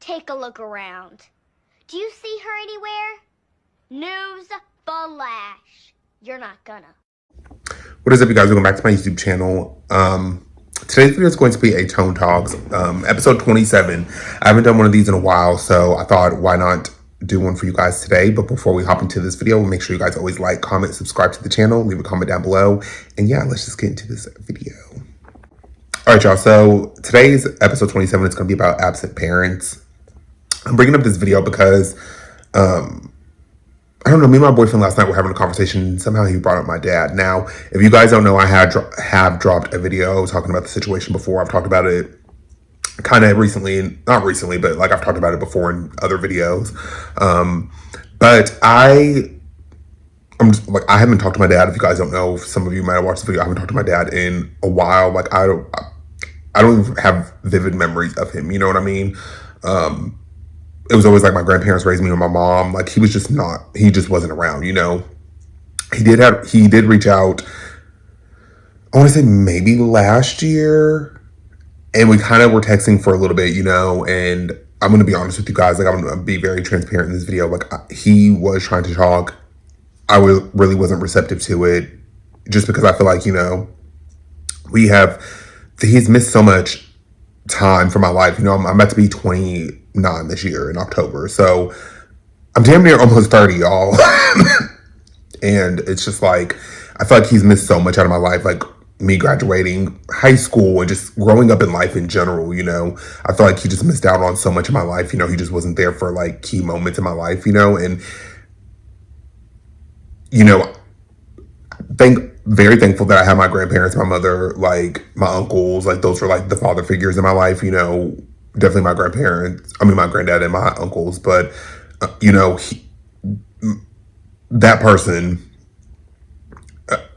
take a look around. Do you see her anywhere? News flash. You're not gonna. What is up, you guys? Welcome back to my YouTube channel. Today's video is going to be a Tone Talks, episode 27. I haven't done one of these in a while, so I thought, why not do one for you guys today? But before we hop into this video, make sure you guys always like, comment, subscribe to the channel, leave a comment down below. And yeah, let's just get into this video. All right, y'all. So today's episode 27 is going to be about absent parents. I'm bringing up this video because, I don't know, me and my boyfriend last night were having a conversation. Somehow he brought up my dad. Now, if you guys don't know, I have dropped a video talking about the situation before. I've talked about it kind of recently, not recently, but like I've talked about it before in other videos. But I'm just, like, I haven't talked to my dad. If you guys don't know, some of you might have watched the video. I haven't talked to my dad in a while. Like I don't even have vivid memories of him. You know what I mean? It was always like my grandparents raised me with my mom. Like he just wasn't around, you know. He did reach out, I want to say maybe last year, and we kind of were texting for a little bit, you know. And I'm going to be honest with you guys, like I'm going to be very transparent in this video. Like he was trying to talk. I really wasn't receptive to it, just because I feel like, you know, he's missed so much time from my life. You know, I'm about to be 29 this year in October, so I'm damn near almost 30, y'all. And it's just like, I feel like he's missed so much out of my life, like me graduating high school and just growing up in life in general, you know. I feel like he just missed out on so much of my life, you know. He just wasn't there for like key moments in my life, you know. And you know, very thankful that I have my grandparents, my mother, like my uncles, like those are like the father figures in my life, you know. Definitely my my granddad and my uncles. But you know, that person,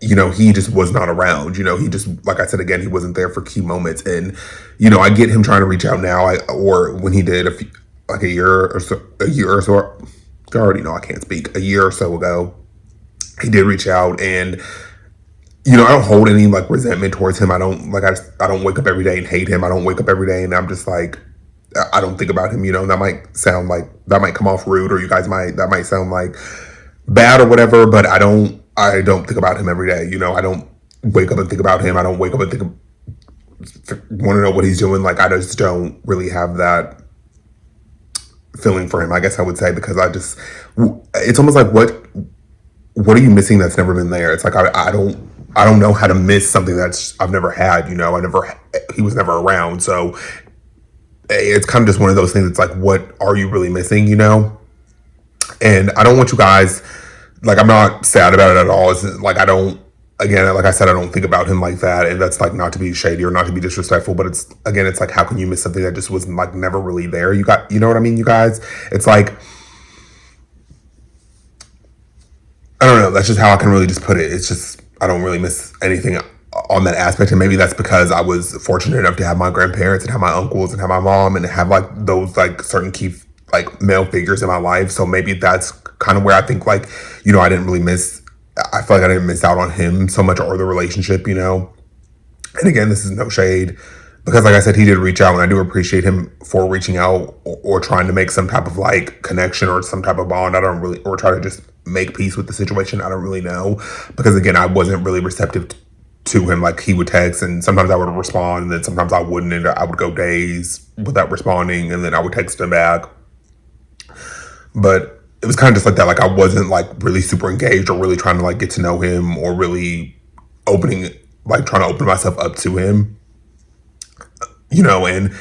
you know, he just was not around. You know, he just, like I said again, he wasn't there for key moments. And you know, I get him trying to reach out now, or when he did a year or so. You already know I can't speak. A year or so ago, he did reach out, and you know, I don't hold any like resentment towards him. I don't wake up every day and hate him. I don't wake up every day and I'm just like, I don't think about him, you know. And that might come off rude, or that might sound like bad or whatever, but I don't think about him every day, you know. I don't wake up and think about him. I don't wake up and want to know what he's doing. Like I just don't really have that feeling for him, I guess I would say, because it's almost like, what are you missing that's never been there? It's like I don't know how to miss something I've never had, you know. He was never around, so it's kind of just one of those things. It's like, what are you really missing, you know? And I don't want you guys, like, I'm not sad about it at all. It's like, again, like I said, I don't think about him like that, and that's like not to be shady or not to be disrespectful, but it's like, how can you miss something that just was like never really there? You know what I mean, you guys? It's like, I don't know. That's just how I can really just put it. It's just, I don't really miss anything on that aspect. And maybe that's because I was fortunate enough to have my grandparents and have my uncles and have my mom and have like those like certain key like male figures in my life. So maybe that's kind of where I think like, you know, I feel like I didn't miss out on him so much, or the relationship, you know. And again, this is no shade, because like I said, he did reach out, and I do appreciate him for reaching out or trying to make some type of like connection or some type of bond. Or try to just make peace with the situation. I don't really know, because again, I wasn't really receptive to him. Like he would text, and sometimes I would respond, and then sometimes I wouldn't, and I would go days without responding, and then I would text him back. But it was kind of just like that. Like I wasn't like really super engaged or really trying to like get to know him, or really trying to open myself up to him, you know. And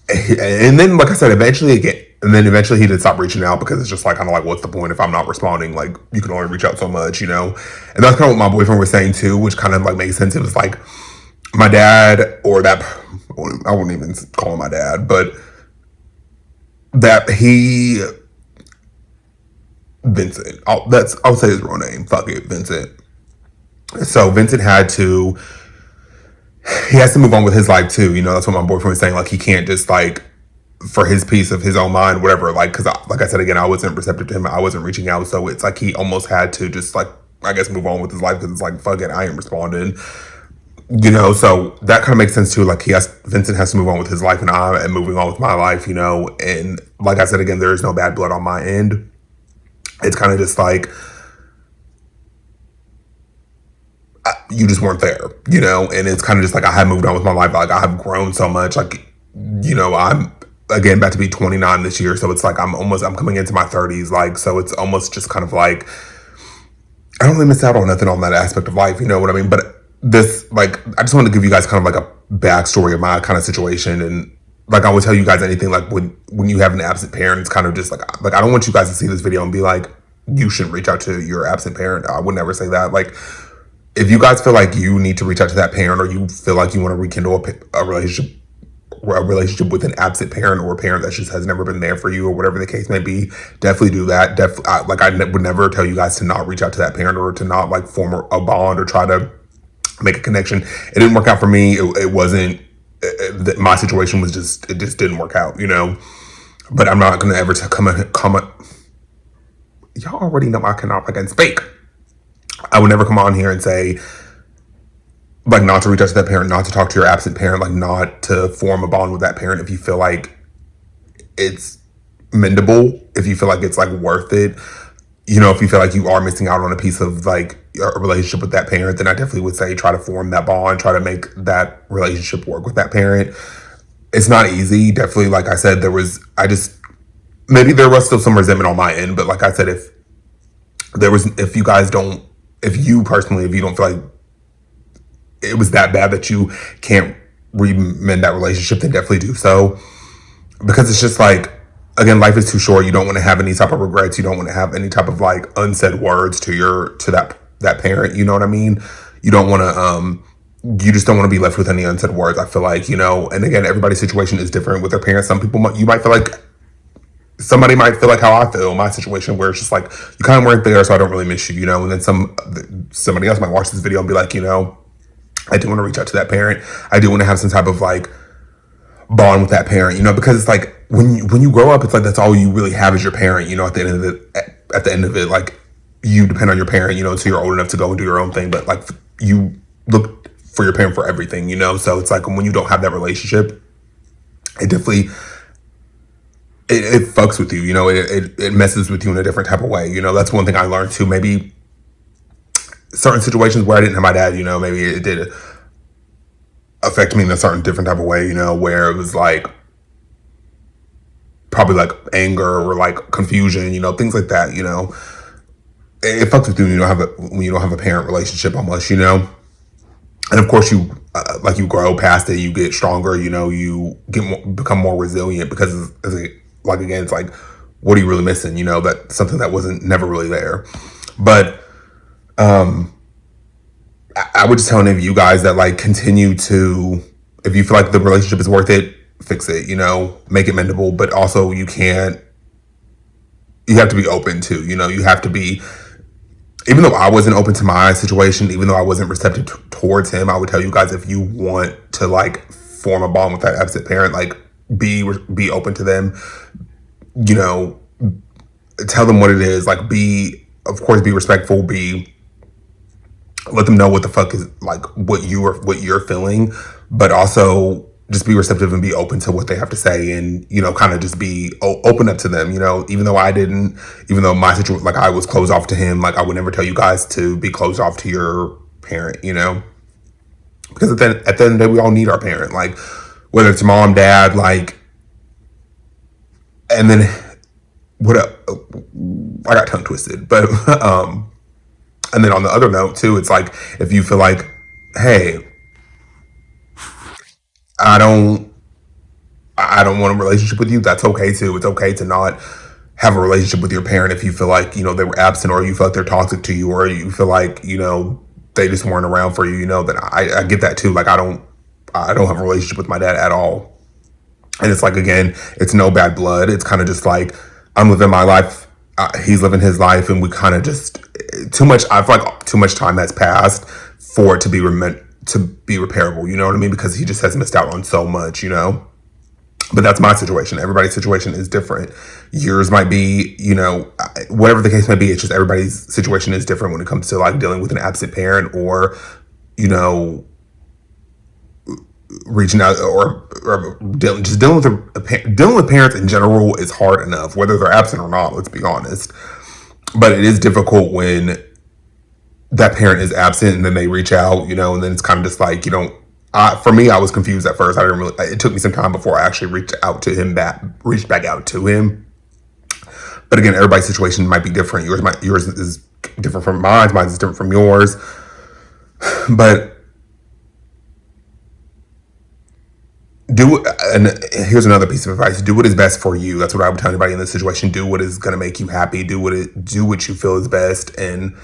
then, like I said, eventually he did stop reaching out, because it's just like, kind of like, what's the point if I'm not responding? Like, you can only reach out so much, you know. And that's kind of what my boyfriend was saying too, which kind of like makes sense. It was like my dad, or that, I wouldn't even call him my dad, but that Vincent, I'll say his real name. Fuck it, Vincent. So Vincent he has to move on with his life too, you know. That's what my boyfriend was saying. Like he can't just like, for his peace of his own mind, whatever. Like, because like I said again, I wasn't receptive to him. I wasn't reaching out, so it's like he almost had to just like, I guess, move on with his life, because it's like, fuck it, I ain't responding. You know, so that kind of makes sense too. Like Vincent has to move on with his life, and I am moving on with my life. You know, and like I said again, there is no bad blood on my end. It's kind of just like you just weren't there, you know, and it's kind of just like I have moved on with my life. Like I have grown so much. Like, you know, I'm again about to be 29 this year, so it's like I'm coming into my 30s. Like, so it's almost just kind of like I don't really miss out on nothing on that aspect of life. You know what I mean? But this, like, I just want to give you guys kind of like a backstory of my kind of situation. And like I would tell you guys anything, like when you have an absent parent, it's kind of just like I don't want you guys to see this video and be like, you shouldn't reach out to your absent parent. I would never say that. Like, if you guys feel like you need to reach out to that parent, or you feel like you want to rekindle a relationship with an absent parent, or a parent that just has never been there for you, or whatever the case may be, definitely do that. I would never tell you guys to not reach out to that parent, or to not like form a bond or try to make a connection. It didn't work out for me. It wasn't. My situation was it just didn't work out, you know. But I'm not gonna ever comment. Y'all already know I can speak. I would never come on here and say, like, not to reach out to that parent, not to talk to your absent parent, like, not to form a bond with that parent if you feel like it's mendable, if you feel like it's, like, worth it. You know, if you feel like you are missing out on a piece of, like, a relationship with that parent, then I definitely would say try to form that bond, try to make that relationship work with that parent. It's not easy. Definitely, like I said, maybe there was still some resentment on my end, but like I said, if you personally don't feel like it was that bad that you can't mend that relationship, then definitely do so. Because it's just like, again, life is too short. You don't want to have any type of regrets. You don't want to have any type of like unsaid words to that parent. You know what I mean? You don't want to, you just don't want to be left with any unsaid words. I feel like, you know, and again, everybody's situation is different with their parents. Somebody might feel like how I feel in my situation, where it's just like, you kind of weren't there, so I don't really miss you, you know? And then somebody else might watch this video and be like, you know, I do want to reach out to that parent. I do want to have some type of like bond with that parent, you know, because it's like when you grow up, it's like that's all you really have is your parent, you know, at the end of it, like you depend on your parent, you know, until you're old enough to go and do your own thing. But like you look for your parent for everything, you know? So it's like when you don't have that relationship, it definitely, it fucks with you, you know, it messes with you in a different type of way. You know, that's one thing I learned too. Maybe certain situations where I didn't have my dad, you know, maybe it did affect me in a certain different type of way, you know, where it was like probably like anger or like confusion, you know, things like that, you know. It fucks with you when you don't have a parent relationship almost, you know. And of course you grow past it, you get stronger, you know, you become more resilient, because like again, it's like, what are you really missing? You know, that's something that wasn't never really there. But I would just tell any of you guys that like continue to, if you feel like the relationship is worth it, fix it, you know, make it mendable. But also you have to be open to, you know, you have to be, even though I wasn't open to my situation, even though I wasn't receptive towards him, I would tell you guys, if you want to like form a bond with that absent parent, like be open to them, you know, tell them what it is, like of course be respectful, let them know what the fuck is like what you're feeling, but also just be receptive and be open to what they have to say, and you know, kind of just be open up to them, you know. Even though my situation, like I was closed off to him, like I would never tell you guys to be closed off to your parent, you know, because at the end of the day, we all need our parent, like whether it's mom, dad, like, and then I got tongue twisted, but and then on the other note too, it's like, if you feel like, hey, I don't want a relationship with you, that's okay too. It's okay to not have a relationship with your parent if you feel like, you know, they were absent, or you feel like they're toxic to you, or you feel like, you know, they just weren't around for you, you know. That I get that too. Like I don't have a relationship with my dad at all. And it's like, again, it's no bad blood. It's kind of just like, I'm living my life, he's living his life, and we kind of just I feel like too much time has passed for it to be repairable, you know what I mean? Because he just has missed out on so much, you know. But that's my situation. Everybody's situation is different. Yours might be, you know, whatever the case may be, it's just everybody's situation is different when it comes to like dealing with an absent parent, or, you know, reaching out or just dealing with parents in general is hard enough, whether they're absent or not. Let's be honest. But it is difficult when that parent is absent and then they reach out, and then it's kind of just like, for me, I was confused at first. It took me some time before I actually reached back out to him. But again, everybody's situation might be different. Yours is different from mine. Mine is different from yours. But and here's another piece of advice: do what is best for you. That's what I would tell anybody in this situation. Do what is going to make you happy. Do what you feel is best, and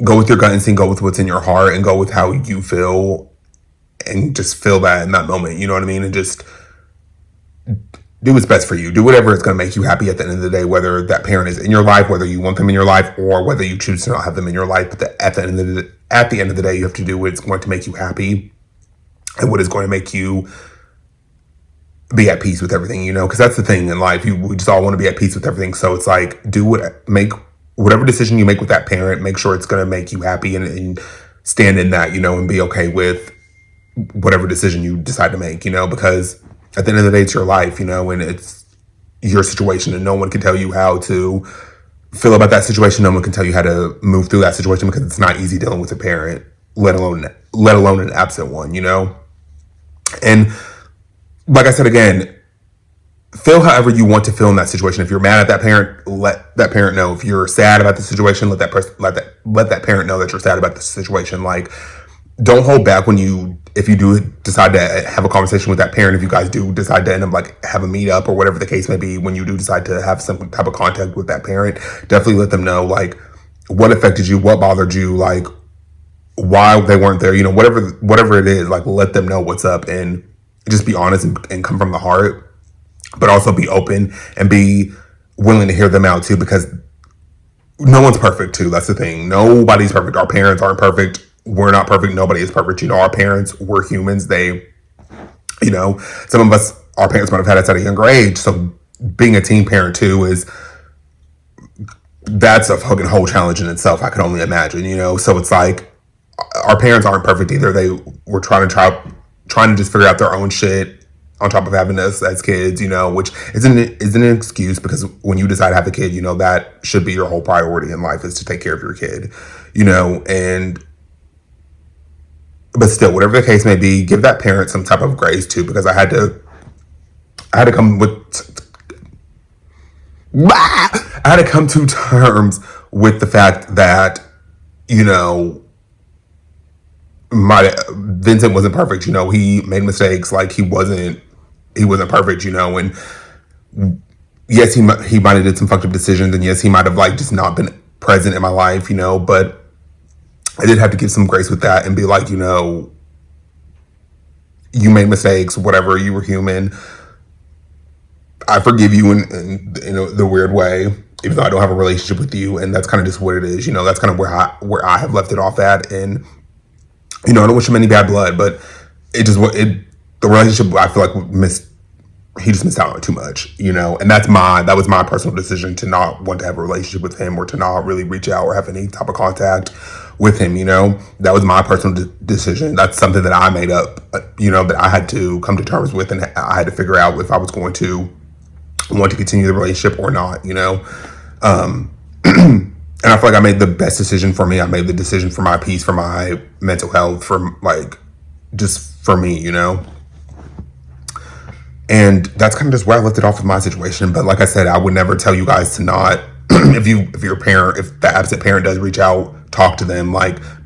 go with your gut instinct. Go with what's in your heart, and go with how you feel, and just feel that in that moment. You know what I mean? And just do what's best for you. Do whatever is going to make you happy at the end of the day, whether that parent is in your life, whether you want them in your life, or whether you choose to not have them in your life. But at the end of the day, you have to do what's going to make you happy and what is going to make you be at peace with everything, because that's the thing in life. We just all want to be at peace with everything. So it's like, make whatever decision you make with that parent, make sure it's going to make you happy and stand in that, and be okay with whatever decision you decide to make, because at the end of the day, it's your life, and it's your situation, and no one can tell you how to feel about that situation. No one can tell you how to move through that situation, because it's not easy dealing with a parent, let alone an absent one, And like I said, again, feel however you want to feel in that situation. If you're mad at that parent, let that parent know. If you're sad about the situation, let that parent know that you're sad about the situation. Like, don't hold back if you do decide to have a conversation with that parent. If you guys do decide to end up have a meetup or whatever the case may be, when you do decide to have some type of contact with that parent, definitely let them know what affected you, what bothered you, why they weren't there. Whatever it is, let them know what's up, and just be honest and come from the heart, but also be open and be willing to hear them out too, because no one's perfect too. That's the thing. Nobody's perfect. Our parents aren't perfect. We're not perfect. Nobody is perfect. Our parents were humans. Some of us, our parents might have had us at a younger age. So being a teen parent too that's a fucking whole challenge in itself. I can only imagine, so it's like, our parents aren't perfect either. They were trying to just figure out their own shit on top of having us as kids, which isn't an excuse, because when you decide to have a kid, that should be your whole priority in life, is to take care of your kid, but still, whatever the case may be, give that parent some type of grace too, because I had to come to terms with the fact that, Vincent wasn't perfect. He made mistakes. He wasn't perfect. And yes, he might have did some fucked up decisions, and yes, he might have just not been present in my life. But I did have to give some grace with that and be like, you made mistakes. Whatever, you were human. I forgive you in the weird way, even though I don't have a relationship with you, and that's kind of just what it is. That's kind of where I have left it off at, and. I don't wish him any bad blood, but the relationship, I feel like he just missed out on too much, and that was my personal decision to not want to have a relationship with him, or to not really reach out or have any type of contact with him, that was my personal decision. That's something that I made up, that I had to come to terms with, and I had to figure out if I was going to want to continue the relationship or not, and I feel like I made the best decision for me. I made the decision for my peace, for my mental health, for just for me, And that's kind of just where I left it off with my situation. But like I said, I would never tell you guys to not, if the absent parent does reach out, talk to them,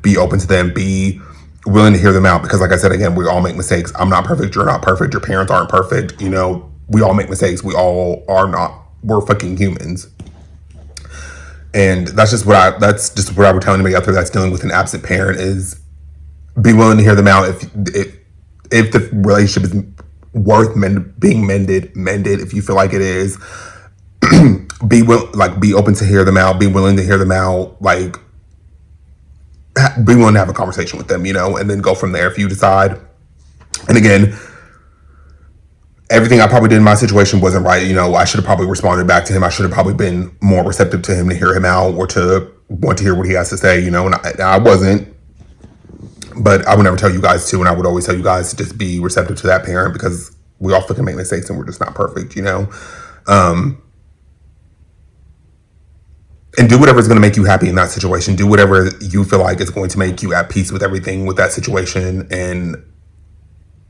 be open to them, be willing to hear them out. Because like I said, again, we all make mistakes. I'm not perfect. You're not perfect. Your parents aren't perfect. We all make mistakes. We all are not. We're fucking humans. And that's just what I would tell anybody out there that's dealing with an absent parent, is be willing to hear them out. If the relationship is worth being mended, if you feel like it is, be open to hear them out, be willing to hear them out, be willing to have a conversation with them, and then go from there if you decide. And again, everything I probably did in my situation wasn't right. I should have probably responded back to him. I should have probably been more receptive to him, to hear him out, or to want to hear what he has to say, and I wasn't. But I would never tell you guys to, and I would always tell you guys to just be receptive to that parent, because we all fucking make mistakes and we're just not perfect, you know? And do whatever is going to make you happy in that situation. Do whatever you feel like is going to make you at peace with everything, with that situation, and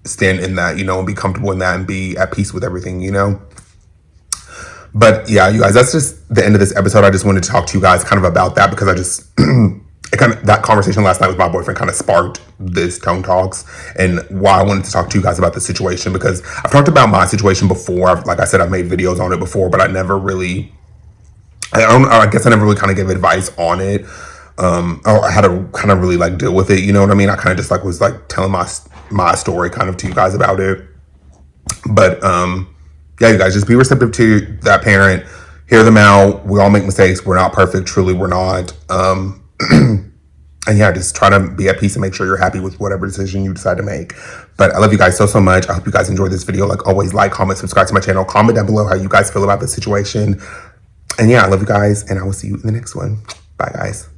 stand in that, you know, and be comfortable in that and be at peace with everything, you know? But yeah, you guys, that's just the end of this episode. I just wanted to talk to you guys kind of about that, because I just, that conversation last night with my boyfriend kind of sparked this Tone Talks, and why I wanted to talk to you guys about the situation, because I've talked about my situation before. Like I said, I've made videos on it before, but I never really, I guess I never really kind of gave advice on it, or how to kind of really like deal with it. You know what I mean? I kind of just like was like telling my story kind of to you guys about it. But yeah, you guys, just be receptive to that parent. Hear them out. We all make mistakes. We're not perfect. Truly, we're not. And yeah, just try to be at peace and make sure you're happy with whatever decision you decide to make. But I love you guys so much. I hope you guys enjoyed this video. Like always, like, comment, subscribe to my channel. Comment down below how you guys feel about the situation. And yeah, I love you guys, and I will see you in the next one. Bye, guys.